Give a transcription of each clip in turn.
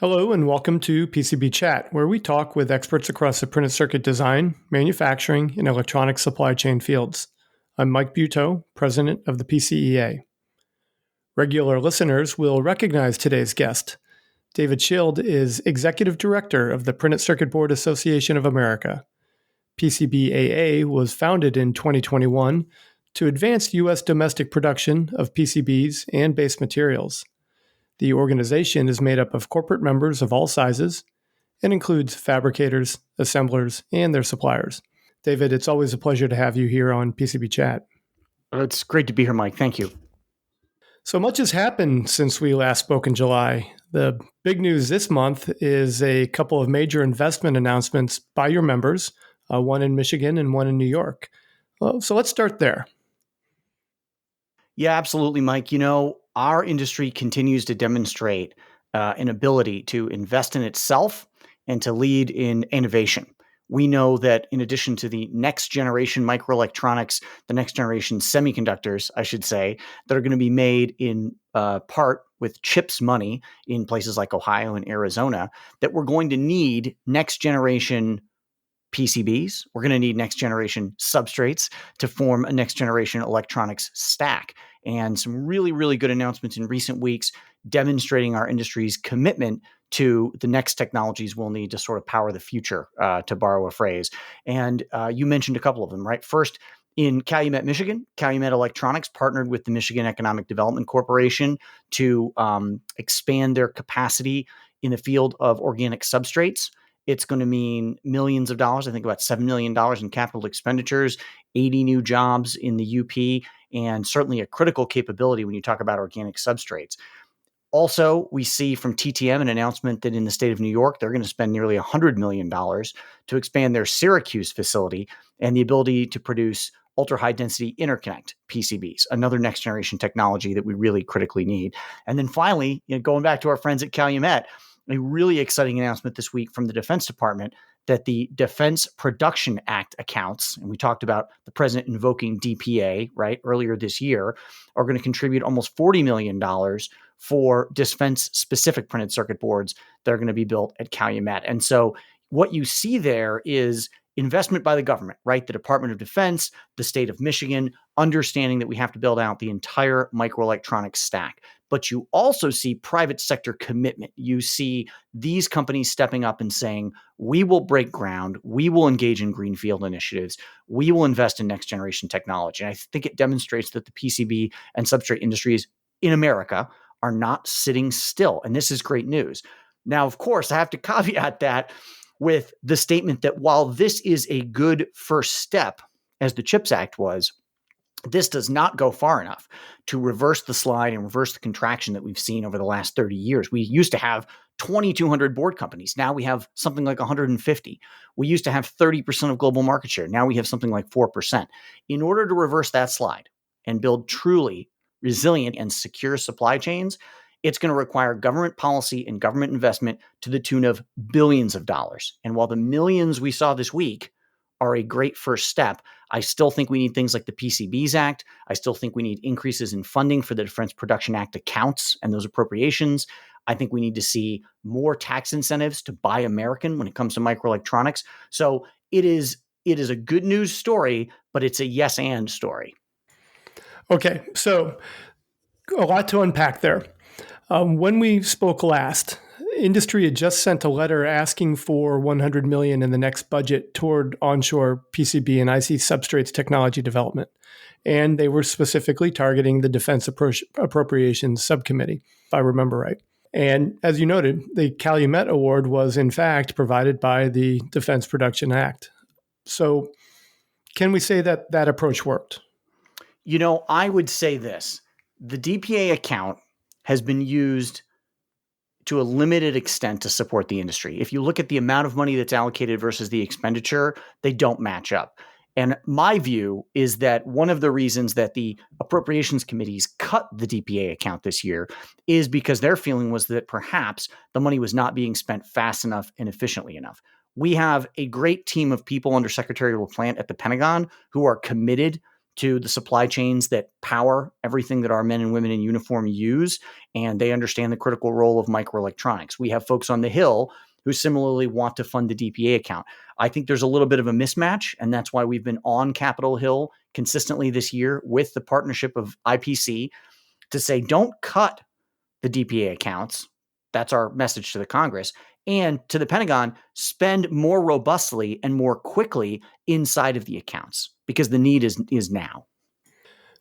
Hello and welcome to PCB Chat, where we talk with experts across the printed circuit design, manufacturing, and electronic supply chain fields. I'm Mike Buteau, president of the PCEA. Regular listeners will recognize today's guest. David Schild is executive director of the Printed Circuit Board Association of America. PCBAA was founded in 2021 to advance U.S. domestic production of PCBs and base materials. The organization is made up of corporate members of all sizes and includes fabricators, assemblers, and their suppliers. David, it's always a pleasure to have you here on PCB Chat. It's great to be here, Mike. Thank you. So much has happened since we last spoke in July. The big news this month is a couple of major investment announcements by your members, one in Michigan and one in New York. So let's start there. Yeah, absolutely, Mike. Our industry continues to demonstrate an ability to invest in itself and to lead in innovation. We know that in addition to the next generation microelectronics, the next generation semiconductors, I should say, that are going to be made in part with CHIPS money in places like Ohio and Arizona, that we're going to need next generation PCBs. We're going to need next generation substrates to form a next generation electronics stack. And some really, really good announcements in recent weeks demonstrating our industry's commitment to the next technologies we'll need to sort of power the future, to borrow a phrase. And you mentioned a couple of them, right? First, in Calumet, Michigan, Calumet Electronics partnered with the Michigan Economic Development Corporation to expand their capacity in the field of organic substrates. It's going to mean millions of dollars, I think about $7 million in capital expenditures, 80 new jobs in the UP, and certainly a critical capability when you talk about organic substrates. Also, we see from TTM an announcement that in the state of New York, they're going to spend nearly $100 million to expand their Syracuse facility and the ability to produce ultra-high density interconnect PCBs, another next generation technology that we really critically need. And then finally, going back to our friends at Calumet, a really exciting announcement this week from the Defense Department that the Defense Production Act accounts, and we talked about the president invoking DPA, right, earlier this year, are going to contribute almost $40 million for defense-specific printed circuit boards that are going to be built at Calumet. And so what you see there is investment by the government, right? The Department of Defense, the state of Michigan, understanding that we have to build out the entire microelectronics stack. But you also see private sector commitment. You see these companies stepping up and saying, we will break ground, we will engage in greenfield initiatives, we will invest in next generation technology. And I think it demonstrates that the PCB and substrate industries in America are not sitting still. And this is great news. Now, of course, I have to caveat that with the statement that while this is a good first step, as the CHIPS Act was, this does not go far enough to reverse the slide and reverse the contraction that we've seen over the last 30 years. We used to have 2,200 board companies. Now we have something like 150. We used to have 30% of global market share. Now we have something like 4%. In order to reverse that slide and build truly resilient and secure supply chains, it's going to require government policy and government investment to the tune of billions of dollars. And while the millions we saw this week are a great first step, I still think we need things like the PCBs Act. I still think we need increases in funding for the Defense Production Act accounts and those appropriations. I think we need to see more tax incentives to buy American when it comes to microelectronics. So it is a good news story, but it's a yes and story. Okay, so a lot to unpack there. When we spoke last, industry had just sent a letter asking for $100 million in the next budget toward onshore PCB and IC substrates technology development. And they were specifically targeting the Defense Appropriations Subcommittee, if I remember right. And as you noted, the Calumet Award was in fact provided by the Defense Production Act. So can we say that that approach worked? I would say this. The DPA account has been used to a limited extent to support the industry. If you look at the amount of money that's allocated versus the expenditure, they don't match up. And my view is that one of the reasons that the appropriations committees cut the DPA account this year is because their feeling was that perhaps the money was not being spent fast enough and efficiently enough. We have a great team of people under Secretary LaPlante at the Pentagon who are committed to the supply chains that power everything that our men and women in uniform use, and they understand the critical role of microelectronics. We have folks on the Hill who similarly want to fund the DPA account. I think there's a little bit of a mismatch, and that's why we've been on Capitol Hill consistently this year with the partnership of IPC to say, don't cut the DPA accounts. That's our message to the Congress. And to the Pentagon, spend more robustly and more quickly inside of the accounts because the need is now.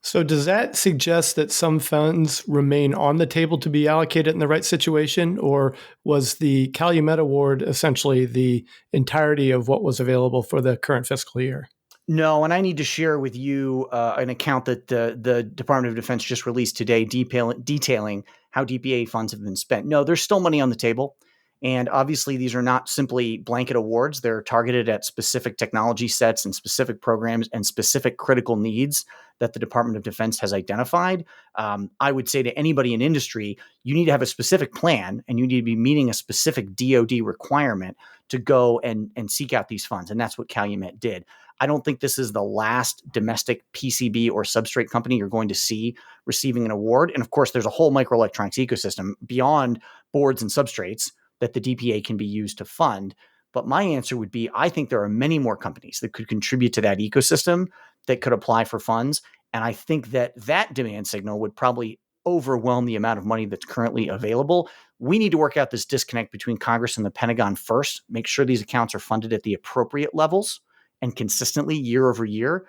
So does that suggest that some funds remain on the table to be allocated in the right situation, or was the Calumet Award essentially the entirety of what was available for the current fiscal year? No, and I need to share with you an account that the Department of Defense just released today detailing how DPA funds have been spent. No, there's still money on the table. And obviously, these are not simply blanket awards. They're targeted at specific technology sets and specific programs and specific critical needs that the Department of Defense has identified. I would say to anybody in industry, you need to have a specific plan and you need to be meeting a specific DoD requirement to go and seek out these funds. And that's what Calumet did. I don't think this is the last domestic PCB or substrate company you're going to see receiving an award. And of course, there's a whole microelectronics ecosystem beyond boards and substrates that the DPA can be used to fund. But my answer would be, I think there are many more companies that could contribute to that ecosystem that could apply for funds. And I think that demand signal would probably overwhelm the amount of money that's currently available. We need to work out this disconnect between Congress and the Pentagon first, make sure these accounts are funded at the appropriate levels and consistently year over year.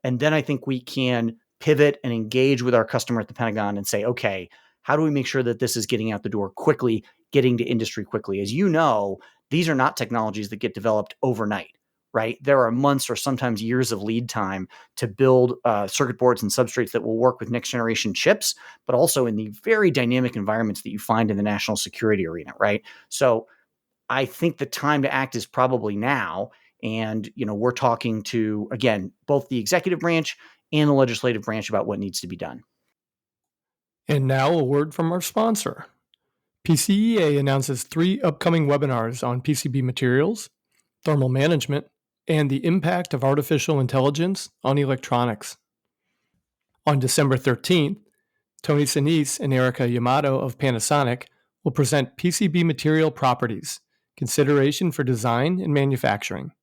And then I think we can pivot and engage with our customer at the Pentagon and say, okay, how do we make sure that this is getting out the door quickly, getting to industry quickly? As you know, these are not technologies that get developed overnight, right? There are months or sometimes years of lead time to build circuit boards and substrates that will work with next generation chips, but also in the very dynamic environments that you find in the national security arena, right? So I think the time to act is probably now. And, we're talking to, again, both the executive branch and the legislative branch about what needs to be done. And now a word from our sponsor. PCEA announces 3 upcoming webinars on PCB materials, thermal management, and the impact of artificial intelligence on electronics. On December 13th, Tony Sinise and Erica Yamato of Panasonic will present PCB material properties, consideration for design and manufacturing.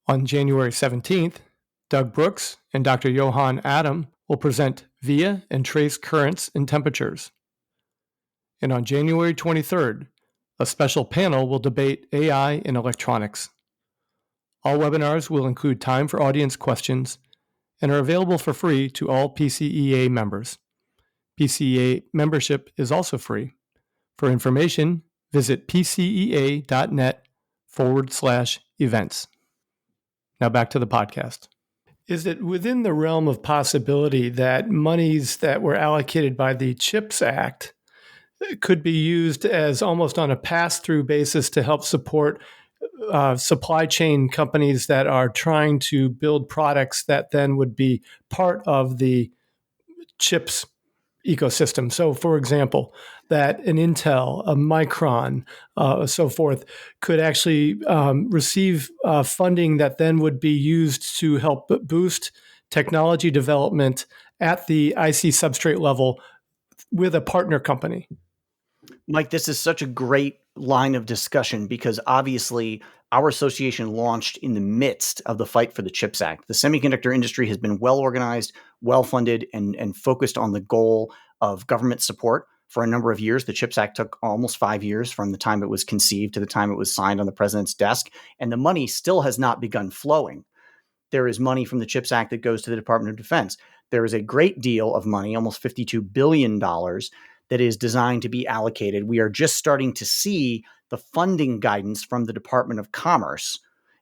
On January 17th, Doug Brooks and Dr. Johan Adam will present via and trace currents and temperatures. And on January 23rd, a special panel will debate AI in electronics. All webinars will include time for audience questions and are available for free to all PCEA members. PCEA membership is also free. For information, visit pcea.net/events. Now back to the podcast. Is it within the realm of possibility that monies that were allocated by the CHIPS Act could be used as almost on a pass-through basis to help support supply chain companies that are trying to build products that then would be part of the CHIPS ecosystem? So, for example, that an Intel, a Micron, so forth, could actually receive funding that then would be used to help boost technology development at the IC substrate level with a partner company. Mike, this is such a great line of discussion because obviously our association launched in the midst of the fight for the CHIPS Act. The semiconductor industry has been well organized, well funded, and focused on the goal of government support for a number of years. The CHIPS Act took almost 5 years from the time it was conceived to the time it was signed on the president's desk, and the money still has not begun flowing. There is money from the CHIPS Act that goes to the Department of Defense. There is a great deal of money, almost $52 billion, that is designed to be allocated. We are just starting to see the funding guidance from the Department of Commerce,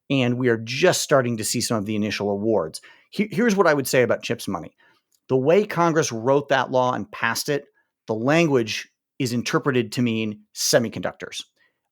and we are just starting to see some of the initial awards. Here's what I would say about CHIPS money. The way Congress wrote that law and passed it, the language is interpreted to mean semiconductors.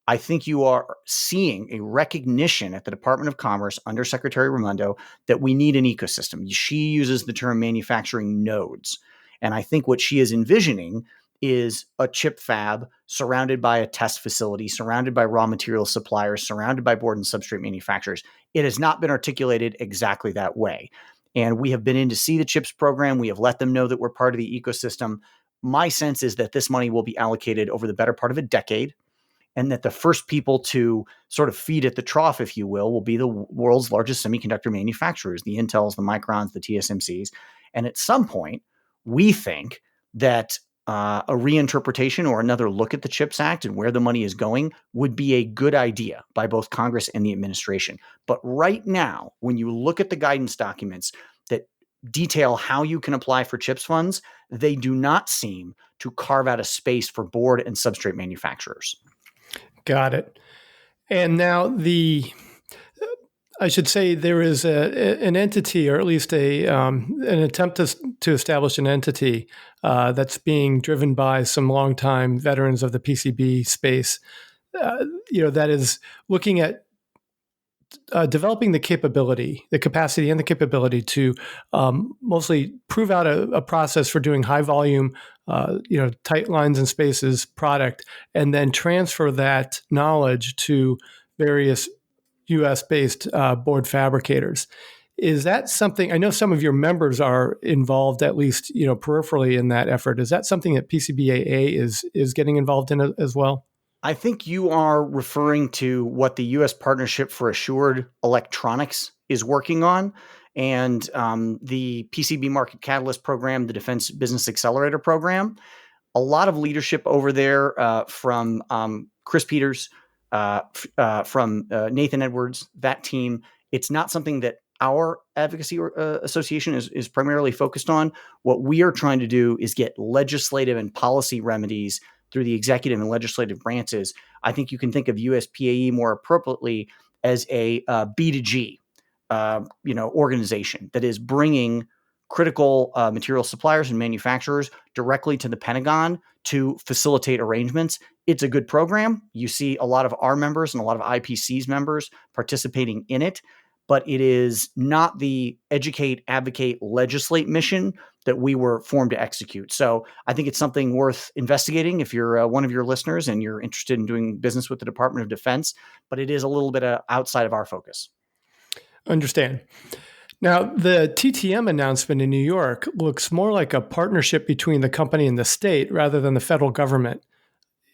I think you are seeing a recognition at the Department of Commerce under Secretary Raimondo that we need an ecosystem. She uses the term manufacturing nodes. And I think what she is envisioning is a chip fab surrounded by a test facility, surrounded by raw material suppliers, surrounded by board and substrate manufacturers. It has not been articulated exactly that way. And we have been in to see the CHIPS program. We have let them know that we're part of the ecosystem. My sense is that this money will be allocated over the better part of a decade, and that the first people to sort of feed at the trough, if you will be the world's largest semiconductor manufacturers, the Intels, the Microns, the TSMCs. And at some point, we think that a reinterpretation or another look at the CHIPS Act and where the money is going would be a good idea by both Congress and the administration. But right now, when you look at the guidance documents that detail how you can apply for CHIPS funds, they do not seem to carve out a space for board and substrate manufacturers. Got it. And now I should say there is an entity, or at least an attempt to establish an entity that's being driven by some longtime veterans of the PCB space, that is looking at developing the capacity and the capability to mostly prove out a process for doing high volume, tight lines and spaces product, and then transfer that knowledge to various US based board fabricators. Is that something, I know some of your members are involved, at least, peripherally in that effort. Is that something that PCBAA is getting involved in as well? I think you are referring to what the U.S. Partnership for Assured Electronics is working on, and the PCB Market Catalyst Program, the Defense Business Accelerator Program. A lot of leadership over there from Chris Peters, from Nathan Edwards, that team. It's not something that our advocacy association is primarily focused on. What we are trying to do is get legislative and policy remedies through the executive and legislative branches. I think you can think of US PAE more appropriately as a B2G organization that is bringing critical material suppliers and manufacturers directly to the Pentagon to facilitate arrangements. It's a good program. You see a lot of our members and a lot of IPC's members participating in it, but it is not the educate, advocate, legislate mission that we were formed to execute. So I think it's something worth investigating if you're one of your listeners and you're interested in doing business with the Department of Defense, but it is a little bit outside of our focus. Understand. Now, the TTM announcement in New York looks more like a partnership between the company and the state rather than the federal government.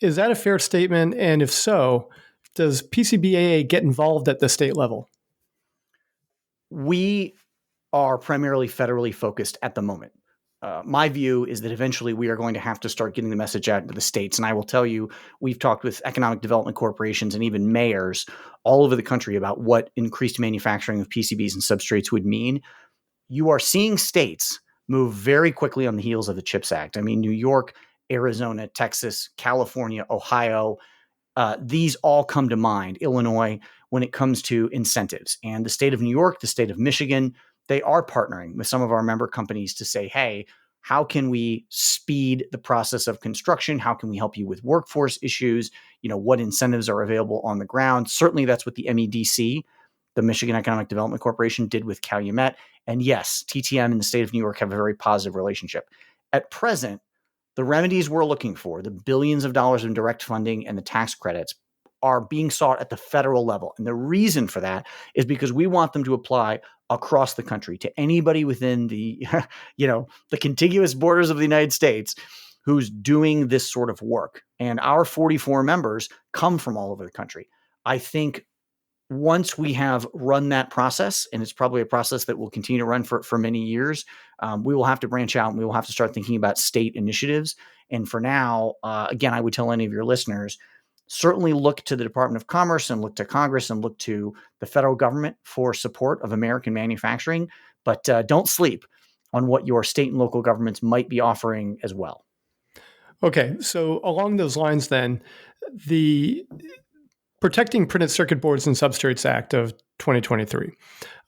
Is that a fair statement? And if so, does PCBAA get involved at the state level? We are primarily federally focused at the moment. My view is that eventually we are going to have to start getting the message out to the states. And I will tell you, we've talked with economic development corporations and even mayors all over the country about what increased manufacturing of PCBs and substrates would mean. You are seeing states move very quickly on the heels of the CHIPS Act. I mean, New York, Arizona, Texas, California, Ohio, these all come to mind. Illinois, when it comes to incentives. And the state of New York, the state of Michigan, they are partnering with some of our member companies to say, hey, how can we speed the process of construction? How can we help you with workforce issues? What incentives are available on the ground? Certainly that's what the MEDC, the Michigan Economic Development Corporation, did with Calumet. And yes, TTM and the state of New York have a very positive relationship. At present, the remedies we're looking for, the billions of dollars in direct funding and the tax credits, are being sought at the federal level. And the reason for that is because we want them to apply across the country to anybody within the, the contiguous borders of the United States who's doing this sort of work. And our 44 members come from all over the country. I think once we have run that process, and it's probably a process that will continue to run for many years, we will have to branch out and we will have to start thinking about state initiatives. And for now, again, I would tell any of your listeners, certainly look to the Department of Commerce and look to Congress and look to the federal government for support of American manufacturing, but don't sleep on what your state and local governments might be offering as well. Okay, so along those lines then, the Protecting Printed Circuit Boards and Substrates Act of 2023.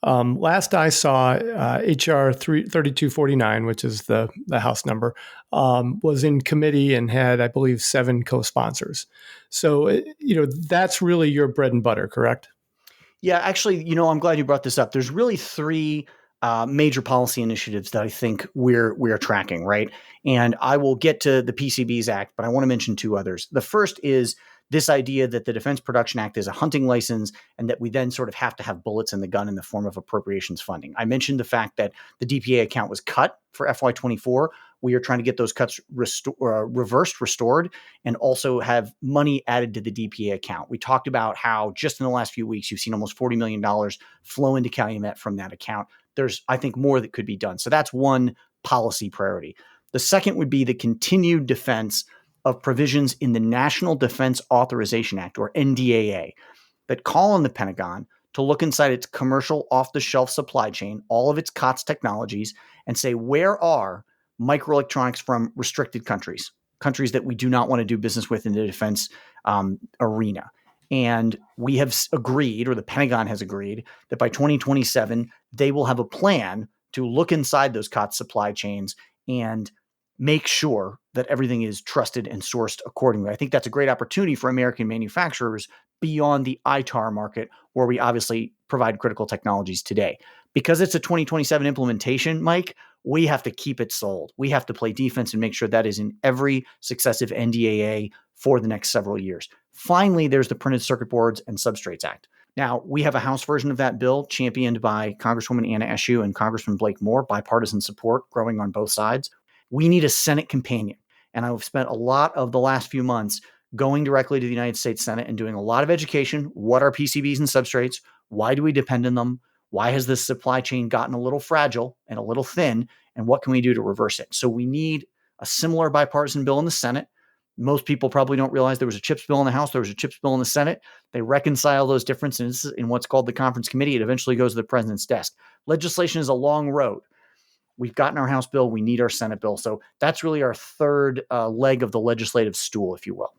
Last I saw, HR 3249, which is the House number, was in committee and had, I believe, 7 co-sponsors. So, that's really your bread and butter, correct? Yeah, actually, I'm glad you brought this up. There's really 3 major policy initiatives that I think we're tracking, right? And I will get to the PCBs Act, but I want to mention 2 others. The first is this idea that the Defense Production Act is a hunting license and that we then sort of have to have bullets in the gun in the form of appropriations funding. I mentioned the fact that the DPA account was cut for FY24. We are trying to get those cuts reversed, restored, and also have money added to the DPA account. We talked about how just in the last few weeks, you've seen almost $40 million flow into Calumet from that account. There's, I think, more that could be done. So that's one policy priority. The second would be the continued defense of provisions in the National Defense Authorization Act, or NDAA, that call on the Pentagon to look inside its commercial off-the-shelf supply chain, all of its COTS technologies, and say, where are microelectronics from restricted countries, countries that we do not want to do business with in the defense arena. And we have agreed, or the Pentagon has agreed, that by 2027, they will have a plan to look inside those COTS supply chains and make sure that everything is trusted and sourced accordingly. I think that's a great opportunity for American manufacturers beyond the ITAR market, where we obviously provide critical technologies today. Because it's a 2027 implementation, Mike, we have to keep it sold. We have to play defense and make sure that is in every successive NDAA for the next several years. Finally, there's the Printed Circuit Boards and Substrates Act. Now, we have a House version of that bill championed by Congresswoman Anna Eshoo and Congressman Blake Moore, bipartisan support growing on both sides. We need a Senate companion. And I've spent a lot of the last few months going directly to the United States Senate and doing a lot of education. What are PCBs and substrates? Why do we depend on them? Why has this supply chain gotten a little fragile and a little thin? And what can we do to reverse it? So we need a similar bipartisan bill in the Senate. Most people probably don't realize there was a CHIPS bill in the House. There was a CHIPS bill in the Senate. They reconcile those differences in what's called the conference committee. It eventually goes to the president's desk. Legislation is a long road. We've gotten our House bill. We need our Senate bill. So that's really our third leg of the legislative stool, if you will.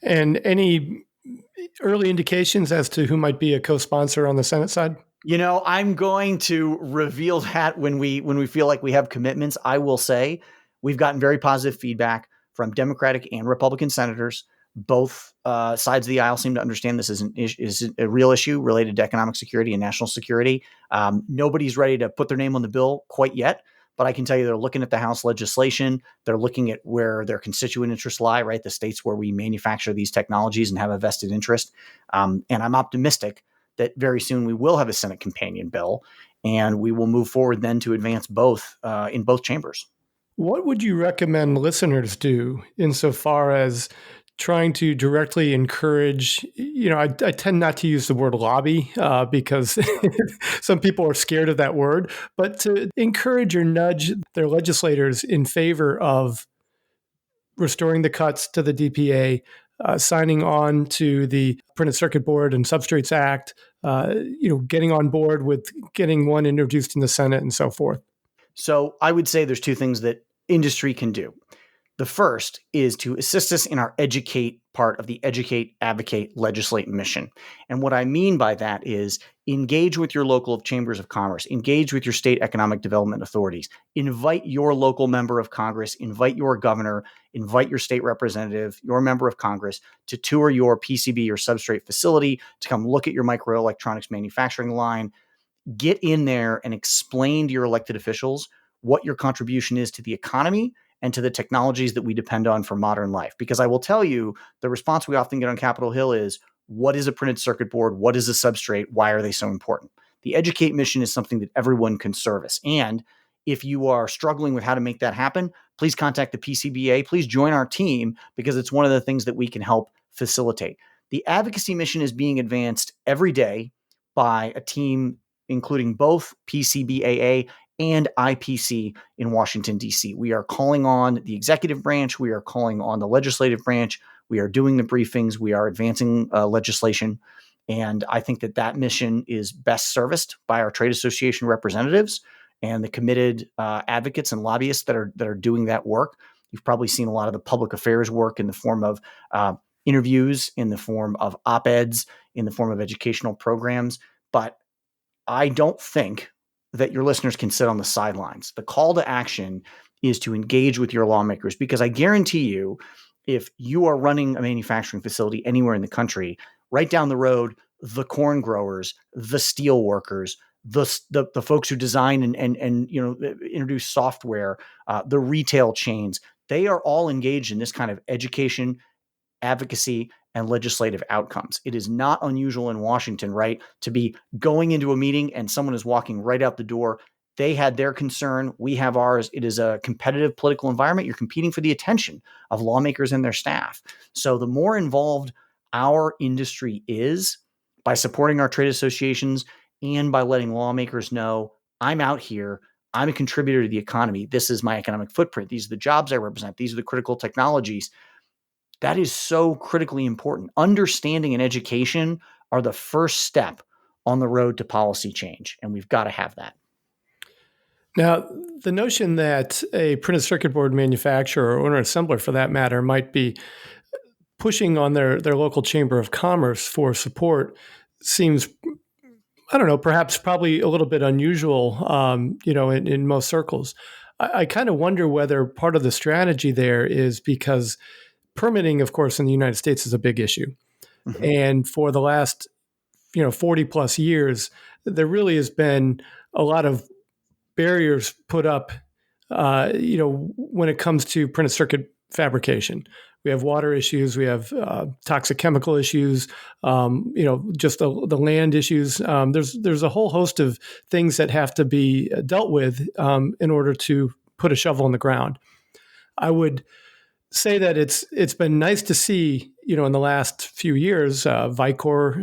And any early indications as to who might be a co-sponsor on the Senate side? You know, I'm going to reveal that when we feel like we have commitments. I will say we've gotten very positive feedback from Democratic and Republican senators. Both sides of the aisle seem to understand this is a real issue related to economic security and national security. Nobody's ready to put their name on the bill quite yet, but I can tell you they're looking at the House legislation. They're looking at where their constituent interests lie, right? The states where we manufacture these technologies and have a vested interest. And I'm optimistic that very soon we will have a Senate companion bill, and we will move forward then to advance both in both chambers. What would you recommend listeners do insofar as trying to directly encourage, I tend not to use the word lobby because some people are scared of that word, but to encourage or nudge their legislators in favor of restoring the cuts to the DPA, signing on to the Printed Circuit Board and Substrates Act, getting on board with getting one introduced in the Senate and so forth? So I would say there's two things that industry can do. The first is to assist us in our educate part of the educate, advocate, legislate mission. And what I mean by that is engage with your local chambers of commerce, engage with your state economic development authorities, invite your local member of Congress, invite your governor, invite your state representative, your member of Congress to tour your PCB or substrate facility, to come look at your microelectronics manufacturing line. Get in there and explain to your elected officials what your contribution is to the economy and to the technologies that we depend on for modern life. Because I will tell you, the response we often get on Capitol Hill is, what is a printed circuit board? What is a substrate? Why are they so important? The educate mission is something that everyone can service. And if you are struggling with how to make that happen, please contact the PCBAA. Please join our team, because it's one of the things that we can help facilitate. The advocacy mission is being advanced every day by a team including both PCBAA and IPC in Washington, D.C. We are calling on the executive branch. We are calling on the legislative branch. We are doing the briefings. We are advancing legislation. And I think that mission is best serviced by our trade association representatives and the committed advocates and lobbyists that are doing that work. You've probably seen a lot of the public affairs work in the form of interviews, in the form of op-eds, in the form of educational programs. But I don't think that your listeners can sit on the sidelines. The call to action is to engage with your lawmakers, because I guarantee you, if you are running a manufacturing facility anywhere in the country, right down the road, the corn growers, the steel workers, the folks who design and introduce software, the retail chains, they are all engaged in this kind of education, advocacy, and legislative outcomes. It is not unusual in Washington, right, to be going into a meeting and someone is walking right out the door. They had their concern. We have ours. It is a competitive political environment. You're competing for the attention of lawmakers and their staff. So the more involved our industry is by supporting our trade associations and by letting lawmakers know, I'm out here, I'm a contributor to the economy, this is my economic footprint, these are the jobs I represent, these are the critical technologies, that is so critically important. Understanding and education are the first step on the road to policy change, and we've got to have that. Now, the notion that a printed circuit board manufacturer or an assembler, for that matter, might be pushing on their local chamber of commerce for support seems, I don't know, perhaps probably a little bit unusual, in most circles. I kind of wonder whether part of the strategy there is because permitting, of course, in the United States is a big issue. Mm-hmm. And for the last, 40 plus years, there really has been a lot of barriers put up, when it comes to printed circuit fabrication. We have water issues, we have toxic chemical issues, just the land issues. There's a whole host of things that have to be dealt with in order to put a shovel in the ground. I would say that it's been nice to see, in the last few years, Vicor,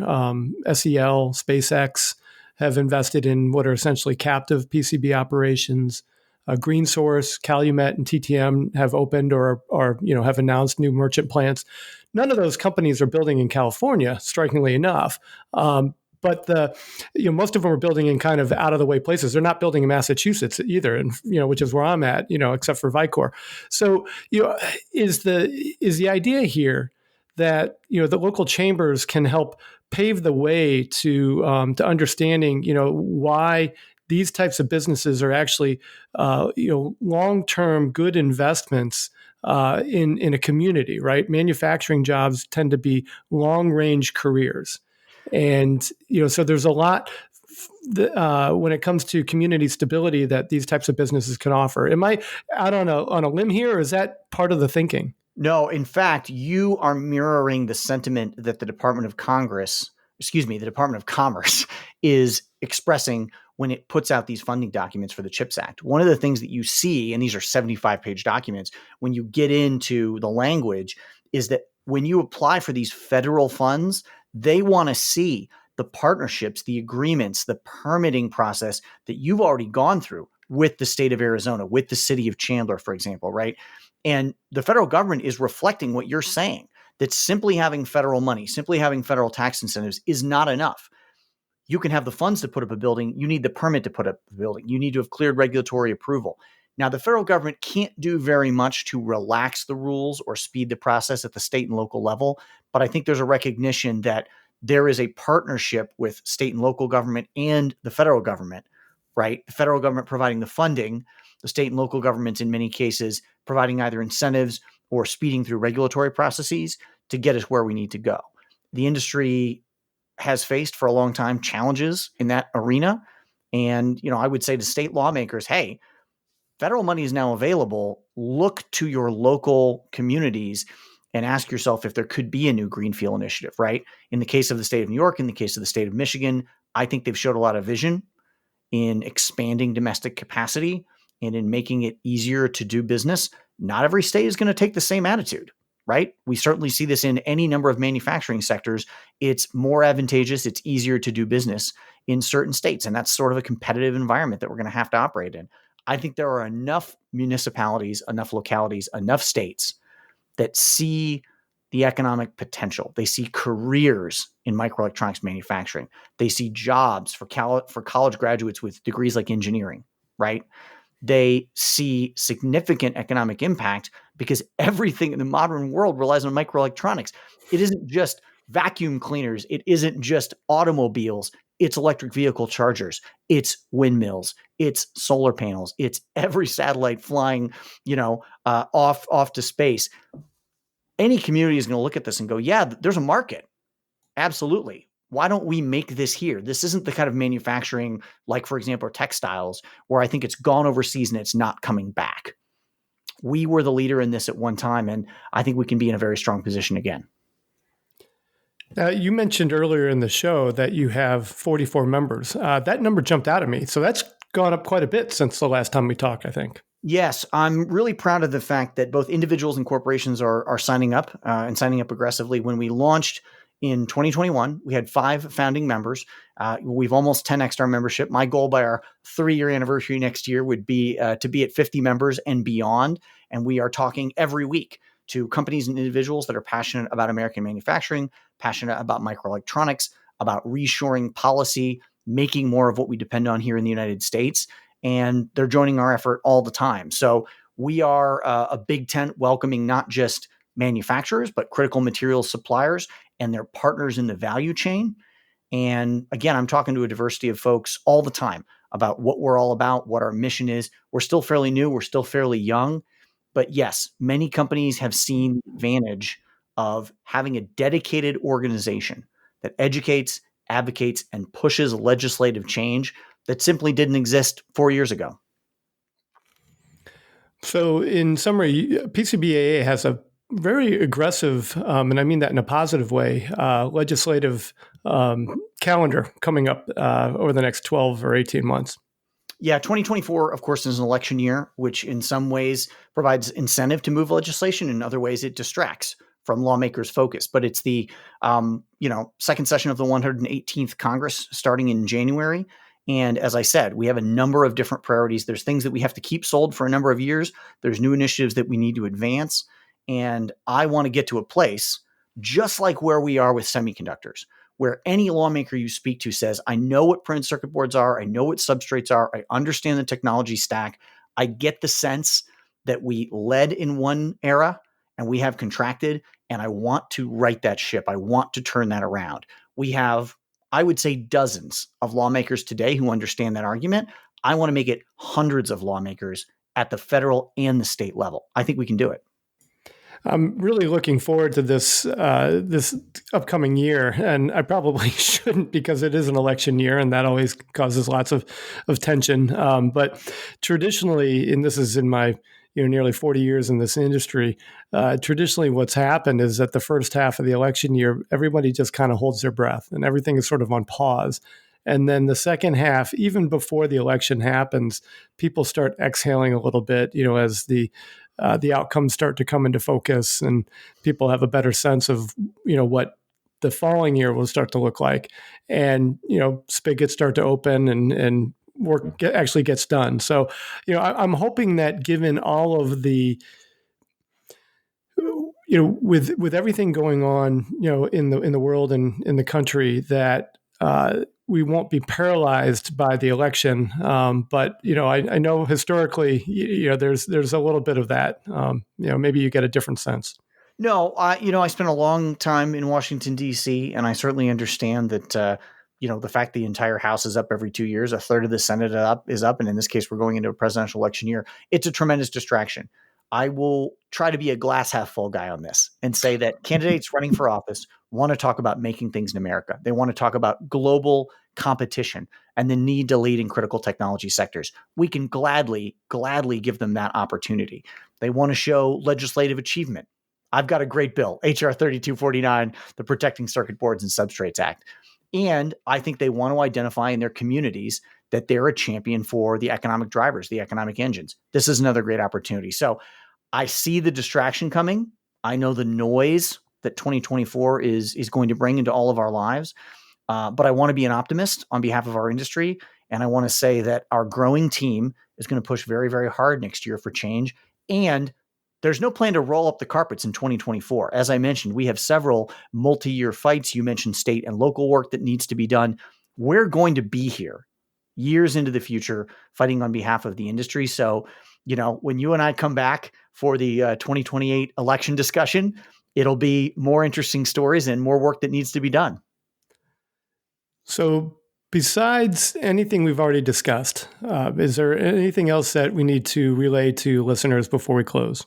SEL, SpaceX have invested in what are essentially captive PCB operations. Green Source, Calumet, and TTM have opened or have announced new merchant plants. None of those companies are building in California, strikingly enough. But most of them are building in kind of out of the way places. They're not building in Massachusetts either, and which is where I'm at, except for Vicor. So is the idea here that the local chambers can help pave the way to understanding why these types of businesses are actually long-term good investments in a community, right? Manufacturing jobs tend to be long-range careers. And, so there's a lot when it comes to community stability that these types of businesses can offer. Am I out on a limb here, or is that part of the thinking? No, in fact, you are mirroring the sentiment that the Department of Commerce is expressing when it puts out these funding documents for the CHIPS Act. One of the things that you see, and these are 75-page documents, when you get into the language, is that when you apply for these federal funds, they want to see the partnerships, the agreements, the permitting process that you've already gone through with the state of Arizona, with the city of Chandler, for example, right? And the federal government is reflecting what you're saying, that simply having federal money, simply having federal tax incentives is not enough. You can have the funds to put up a building. You need the permit to put up the building. You need to have cleared regulatory approval. Now, the federal government can't do very much to relax the rules or speed the process at the state and local level, but I think there's a recognition that there is a partnership with state and local government and the federal government, right? The federal government providing the funding, the state and local governments in many cases providing either incentives or speeding through regulatory processes to get us where we need to go. The industry has faced for a long time challenges in that arena. And, I would say to state lawmakers, hey, federal money is now available. Look to your local communities and ask yourself if there could be a new Greenfield initiative, right? In the case of the state of New York, in the case of the state of Michigan, I think they've showed a lot of vision in expanding domestic capacity and in making it easier to do business. Not every state is going to take the same attitude, right? We certainly see this in any number of manufacturing sectors. It's more advantageous, it's easier to do business in certain states, and that's sort of a competitive environment that we're going to have to operate in. I think there are enough municipalities, enough localities, enough states that see the economic potential. They see careers in microelectronics manufacturing. They see jobs for college graduates with degrees like engineering, right? They see significant economic impact because everything in the modern world relies on microelectronics. It isn't just vacuum cleaners. It isn't just automobiles. It's electric vehicle chargers. It's windmills. It's solar panels. It's every satellite flying, off to space. Any community is going to look at this and go, yeah, there's a market. Absolutely. Why don't we make this here? This isn't the kind of manufacturing like, for example, textiles, where I think it's gone overseas and it's not coming back. We were the leader in this at one time, and I think we can be in a very strong position again. You mentioned earlier in the show that you have 44 members. That number jumped out at me. So that's gone up quite a bit since the last time we talked, I think. Yes, I'm really proud of the fact that both individuals and corporations are signing up and signing up aggressively. When we launched in 2021, we had 5 founding members. We've almost 10x'd our membership. My goal by our 3-year anniversary next year would be to be at 50 members and beyond. And we are talking every week to companies and individuals that are passionate about American manufacturing, passionate about microelectronics, about reshoring policy, making more of what we depend on here in the United States. And they're joining our effort all the time. So we are a big tent welcoming not just manufacturers, but critical materials suppliers and their partners in the value chain. And again, I'm talking to a diversity of folks all the time about what we're all about, what our mission is. We're still fairly new. We're still fairly young. But yes, many companies have seen the advantage of having a dedicated organization that educates, advocates, and pushes legislative change that simply didn't exist 4 years ago. So in summary, PCBAA has a very aggressive, and I mean that in a positive way, legislative calendar coming up over the next 12 or 18 months. Yeah, 2024, of course, is an election year, which in some ways provides incentive to move legislation. In other ways, it distracts from lawmakers' focus. But it's the second session of the 118th Congress starting in January. And as I said, we have a number of different priorities. There's things that we have to keep sold for a number of years. There's new initiatives that we need to advance. And I want to get to a place, just like where we are with semiconductors, where any lawmaker you speak to says, I know what printed circuit boards are, I know what substrates are, I understand the technology stack. I get the sense that we led in one era and we have contracted, and I want to right that ship. I want to turn that around. We have, I would say, dozens of lawmakers today who understand that argument. I want to make it hundreds of lawmakers at the federal and the state level. I think we can do it. I'm really looking forward to this upcoming year, and I probably shouldn't because it is an election year, and that always causes lots of tension. But traditionally, and this is in my nearly 40 years in this industry, traditionally what's happened is that the first half of the election year, everybody just kind of holds their breath, and everything is sort of on pause. And then the second half, even before the election happens, people start exhaling a little bit, as the outcomes start to come into focus and people have a better sense of, what the following year will start to look like. And, spigots start to open and work actually gets done. So, I'm hoping that given all of the, with everything going on, in the world and in the country, that we won't be paralyzed by the election. But, I know historically, there's a little bit of that. Maybe you get a different sense. No, I spent a long time in Washington, D.C., and I certainly understand that, the fact the entire House is up every 2 years, a third of the Senate is up. And in this case, we're going into a presidential election year. It's a tremendous distraction. I will try to be a glass half full guy on this and say that candidates running for office want to talk about making things in America. They want to talk about global competition and the need to lead in critical technology sectors. We can gladly give them that opportunity. They want to show legislative achievement. I've got a great bill, HR 3249, the Protecting Circuit Boards and Substrates Act. And I think they want to identify in their communities that they're a champion for the economic drivers, the economic engines. This is another great opportunity. So I see the distraction coming. I know the noise that 2024 is going to bring into all of our lives. But I want to be an optimist on behalf of our industry. And I want to say that our growing team is going to push very, very hard next year for change. And there's no plan to roll up the carpets in 2024. As I mentioned, we have several multi-year fights. You mentioned state and local work that needs to be done. We're going to be here years into the future fighting on behalf of the industry. So, when you and I come back for the 2028 election discussion, it'll be more interesting stories and more work that needs to be done. So besides anything we've already discussed, is there anything else that we need to relay to listeners before we close?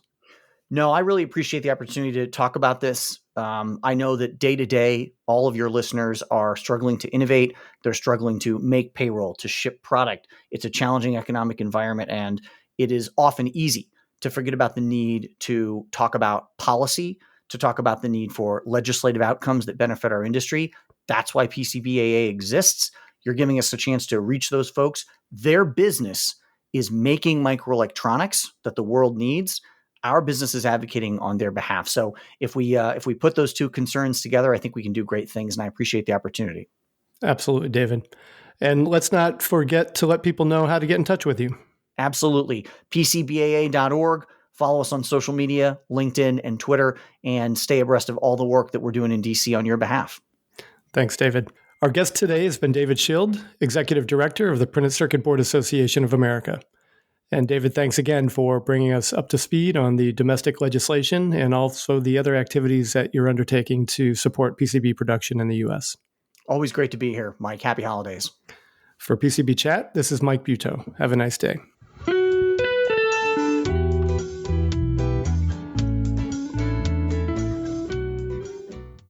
No, I really appreciate the opportunity to talk about this. I know that day to day, all of your listeners are struggling to innovate. They're struggling to make payroll, to ship product. It's a challenging economic environment, and it is often easy to forget about the need to talk about policy, to talk about the need for legislative outcomes that benefit our industry. That's why PCBAA exists. You're giving us a chance to reach those folks. Their business is making microelectronics that the world needs. Our business is advocating on their behalf. So if we put those two concerns together, I think we can do great things, and I appreciate the opportunity. Absolutely, David. And let's not forget to let people know how to get in touch with you. Absolutely. PCBAA.org. Follow us on social media, LinkedIn and Twitter, and stay abreast of all the work that we're doing in DC on your behalf. Thanks, David. Our guest today has been David Schild, Executive Director of the Printed Circuit Board Association of America. And David, thanks again for bringing us up to speed on the domestic legislation and also the other activities that you're undertaking to support PCB production in the U.S. Always great to be here, Mike. Happy holidays. For PCB Chat, this is Mike Buteau. Have a nice day.